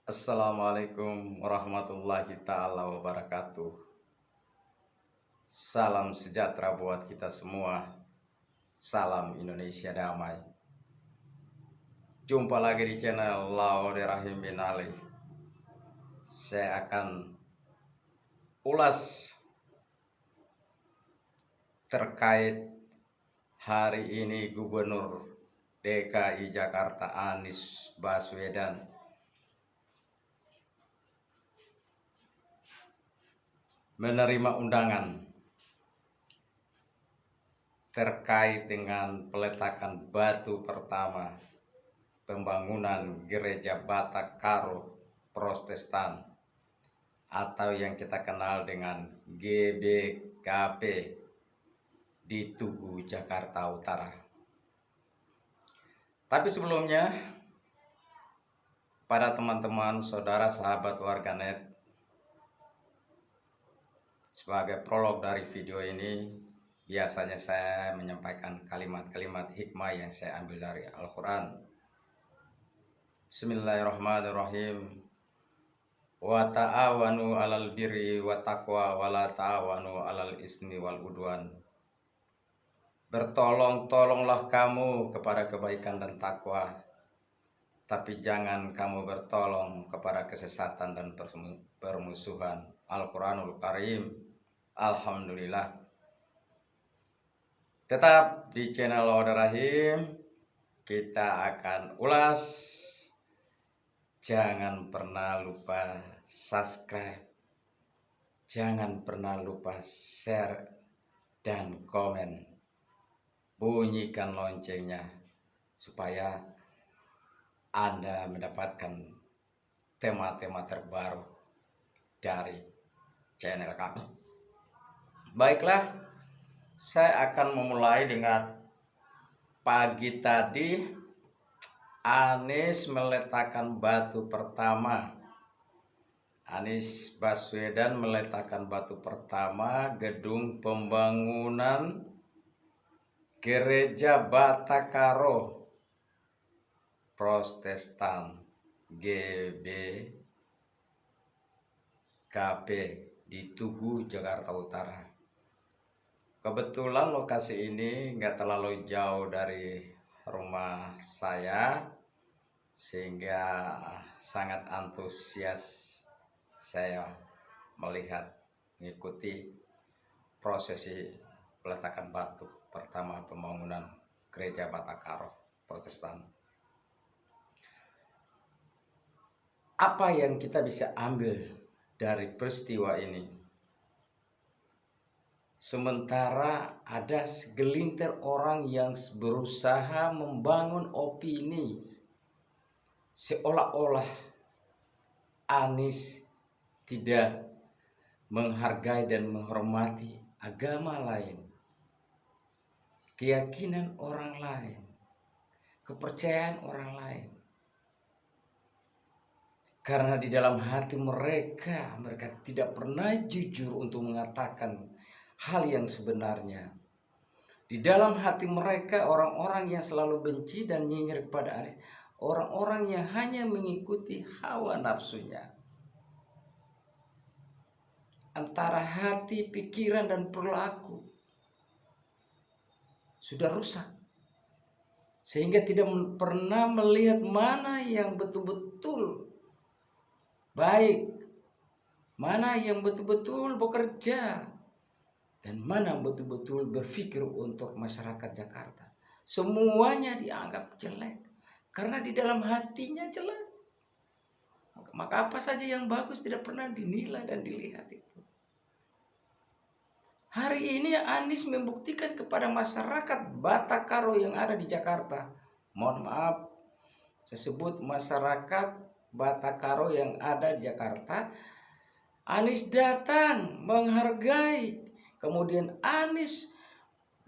Assalamualaikum warahmatullahi ta'ala wabarakatuh. Salam sejahtera buat kita semua. Salam Indonesia damai. Jumpa lagi di channel Laode Rahim bin Ali. Saya akan ulas terkait hari ini Gubernur DKI Jakarta Anies Baswedan menerima undangan terkait dengan peletakan batu pertama pembangunan gereja Batak Karo Protestan atau yang kita kenal dengan GBKP di Tugu, Jakarta Utara. Tapi sebelumnya, pada teman-teman, saudara, sahabat warganet, sebagai prolog dari video ini, biasanya saya menyampaikan kalimat-kalimat hikmah yang saya ambil dari Al-Quran. Bismillahirrahmanirrahim. Wa ta'awanu 'alal birri wa taqwa wa la ta'awanu 'alal ismi wal udwan. Bertolong-tolonglah kamu kepada kebaikan dan takwa, tapi jangan kamu bertolong kepada kesesatan dan permusuhan. Al-Quranul Karim. Alhamdulillah. Tetap di channel Laode Rahim, kita akan ulas. Jangan pernah lupa subscribe, jangan pernah lupa share dan komen. Bunyikan loncengnya supaya Anda mendapatkan tema-tema terbaru dari channel kami. Baiklah, saya akan memulai dengan pagi tadi. Anies meletakkan batu pertama. Anies Baswedan meletakkan batu pertama gedung pembangunan gereja Batak Karo Protestan GBKP di Tugu, Jakarta Utara. Kebetulan lokasi ini nggak terlalu jauh dari rumah saya, sehingga sangat antusias saya melihat mengikuti prosesi peletakan batu pertama pembangunan gereja Batak Karo Protestan. Apa yang kita bisa ambil dari peristiwa ini? Sementara ada segelintir orang yang berusaha membangun opini seolah-olah Anies tidak menghargai dan menghormati agama lain, keyakinan orang lain, kepercayaan orang lain. Karena di dalam hati mereka tidak pernah jujur untuk mengatakan hal yang sebenarnya. Di dalam hati mereka orang-orang yang selalu benci dan nyinyir kepada Anies, orang-orang yang hanya mengikuti hawa nafsunya. Antara hati, pikiran, dan perilaku sudah rusak, sehingga tidak pernah melihat mana yang betul-betul baik, mana yang betul-betul bekerja, dan mana betul-betul berpikir untuk masyarakat Jakarta. Semuanya dianggap jelek karena di dalam hatinya jelek. Maka apa saja yang bagus tidak pernah dinilai dan dilihat itu. Hari ini Anies membuktikan kepada masyarakat Batak Karo yang ada di Jakarta. Mohon maaf, saya sebut masyarakat Batak Karo yang ada di Jakarta. Anies datang menghargai. Kemudian Anies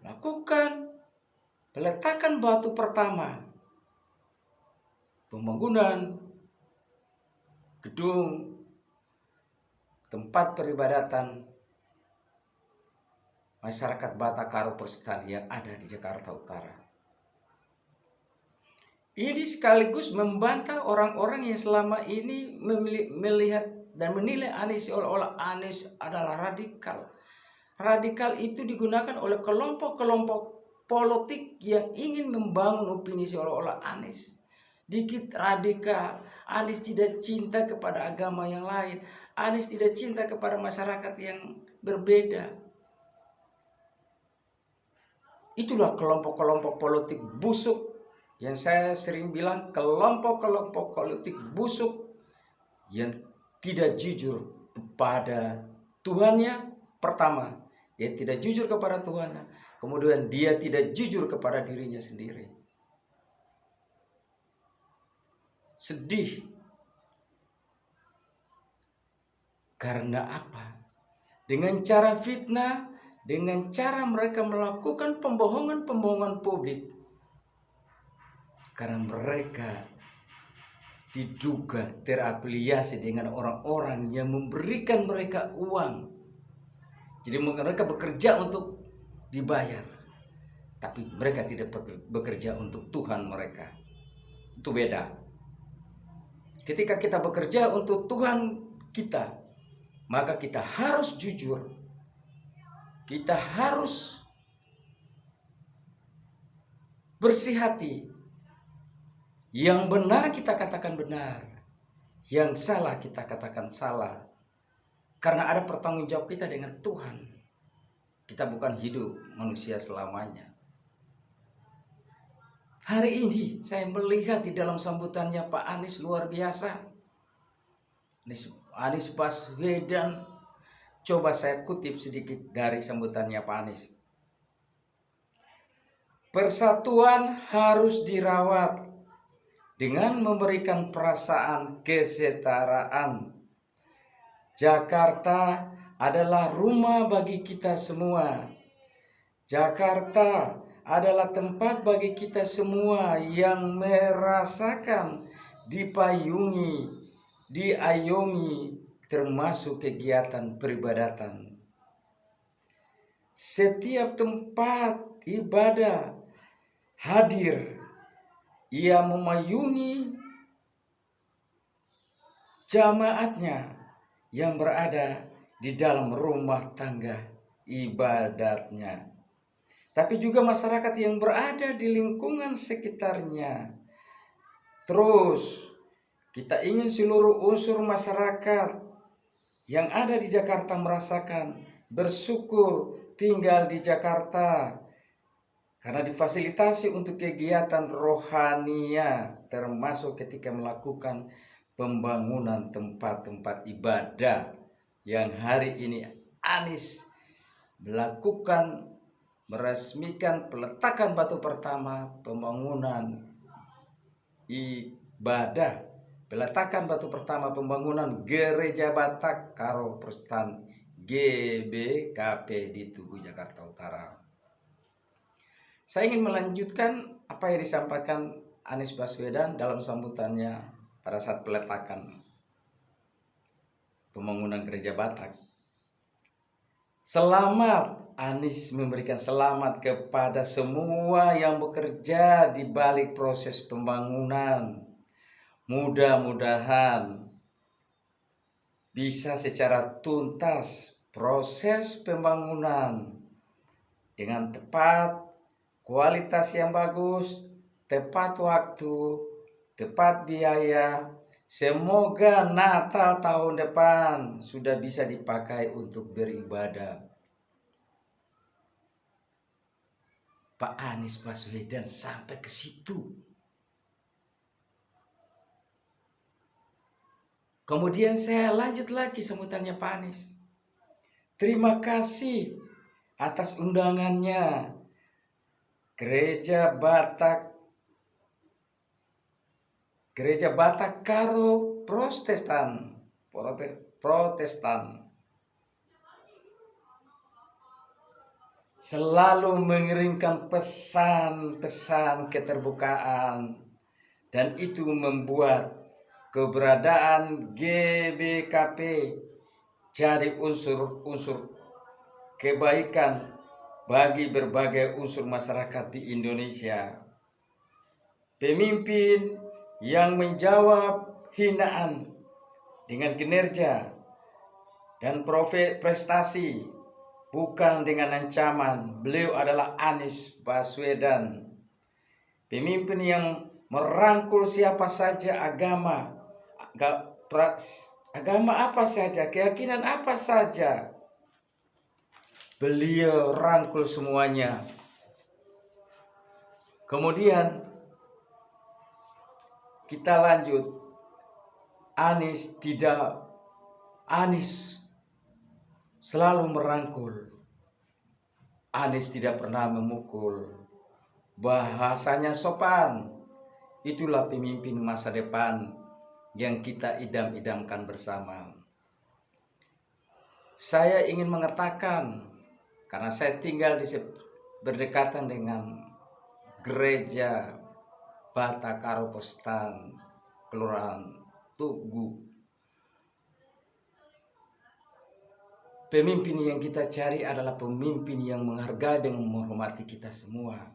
lakukan peletakan batu pertama pembangunan gedung tempat peribadatan masyarakat Batak Karo Protestan yang ada di Jakarta Utara. Ini sekaligus membantah orang-orang yang selama ini melihat dan menilai Anies seolah-olah Anies adalah radikal. Radikal itu digunakan oleh kelompok-kelompok politik yang ingin membangun opini seolah-olah Anies dikit radikal. Anies tidak cinta kepada agama yang lain. Anies tidak cinta kepada masyarakat yang berbeda. Itulah kelompok-kelompok politik busuk yang saya sering bilang, kelompok-kelompok politik busuk yang tidak jujur kepada Tuhannya. Pertama, dia tidak jujur kepada Tuhannya. Kemudian dia tidak jujur kepada dirinya sendiri. Sedih. Karena apa? Dengan cara fitnah, dengan cara mereka melakukan pembohongan-pembohongan publik. Karena mereka diduga terafiliasi dengan orang-orang yang memberikan mereka uang. Jadi mereka bekerja untuk dibayar. Tapi mereka tidak bekerja untuk Tuhan mereka. Itu beda. Ketika kita bekerja untuk Tuhan kita, maka kita harus jujur. Kita harus bersih hati. Yang benar kita katakan benar. Yang salah kita katakan salah. Karena ada pertanggung jawab kita dengan Tuhan. Kita bukan hidup manusia selamanya. Hari ini saya melihat di dalam sambutannya Pak Anies luar biasa. Anies Baswedan. Coba saya kutip sedikit dari sambutannya Pak Anies. Persatuan harus dirawat dengan memberikan perasaan kesetaraan. Jakarta adalah rumah bagi kita semua. Jakarta adalah tempat bagi kita semua yang merasakan dipayungi, diayomi, termasuk kegiatan peribadatan. Setiap tempat ibadah hadir, ia memayungi jamaatnya yang berada di dalam rumah tangga ibadatnya. Tapi juga masyarakat yang berada di lingkungan sekitarnya. Terus, kita ingin seluruh unsur masyarakat yang ada di Jakarta merasakan bersyukur tinggal di Jakarta. Karena difasilitasi untuk kegiatan rohania, termasuk ketika melakukan pembangunan tempat-tempat ibadah yang hari ini Anies melakukan, meresmikan peletakan batu pertama pembangunan ibadah, peletakan batu pertama pembangunan Gereja Batak Karo Protestan GBKP di Tugu, Jakarta Utara. Saya ingin melanjutkan apa yang disampaikan Anies Baswedan dalam sambutannya pada saat peletakan pembangunan Gereja Batak. Selamat, Anies memberikan selamat kepada semua yang bekerja di balik proses pembangunan. Mudah-mudahan bisa secara tuntas proses pembangunan dengan tepat, kualitas yang bagus, tepat waktu, tepat biaya. Semoga Natal tahun depan sudah bisa dipakai untuk beribadah. Pak Anies Baswedan sampai ke situ. Kemudian saya lanjut lagi sambutannya Pak Anies. Terima kasih atas undangannya. Gereja Batak Karo Protestan selalu mengirimkan pesan-pesan keterbukaan, dan itu membuat keberadaan GBKP jadi unsur-unsur kebaikan bagi berbagai unsur masyarakat di Indonesia. Pemimpin yang menjawab hinaan dengan kinerja dan prestasi, bukan dengan ancaman. Beliau adalah Anies Baswedan. Pemimpin yang merangkul siapa saja, agama apa saja, keyakinan apa saja, beliau rangkul semuanya. Kemudian kita lanjut. Anies selalu merangkul. Anies tidak pernah memukul. Bahasanya sopan. Itulah pemimpin masa depan yang kita idam-idamkan bersama. Saya ingin mengatakan, karena saya tinggal berdekatan dengan gereja Bata Karopostan, Kelurahan Tugu. Pemimpin yang kita cari adalah pemimpin yang menghargai dan menghormati kita semua.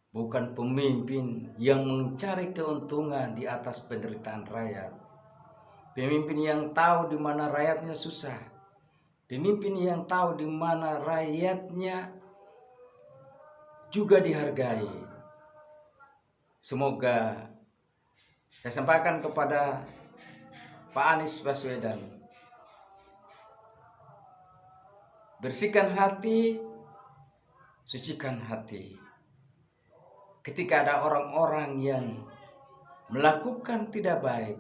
Bukan pemimpin yang mencari keuntungan di atas penderitaan rakyat. Pemimpin yang tahu di mana rakyatnya susah. Pemimpin yang tahu di mana rakyatnya juga dihargai. Semoga saya sampaikan kepada Pak Anies Baswedan, bersihkan hati, sucikan hati. Ketika ada orang-orang yang melakukan tidak baik,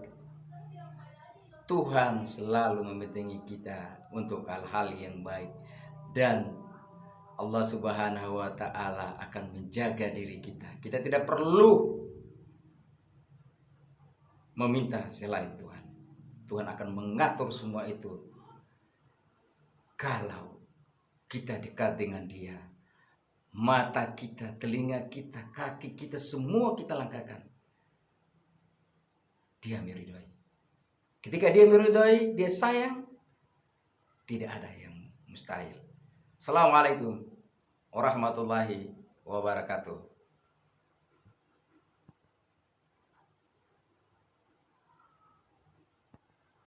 Tuhan selalu membentengi kita untuk hal-hal yang baik, dan Allah Subhanahu wa Ta'ala akan menjaga diri kita. Kita tidak perlu meminta selain Tuhan. Tuhan akan mengatur semua itu kalau kita dekat dengan Dia. Mata kita, telinga kita, kaki kita, semua kita langkahkan. Dia meridhai. Ketika Dia meridhai, Dia sayang, tidak ada yang mustahil. Assalamualaikum warahmatullahi wabarakatuh.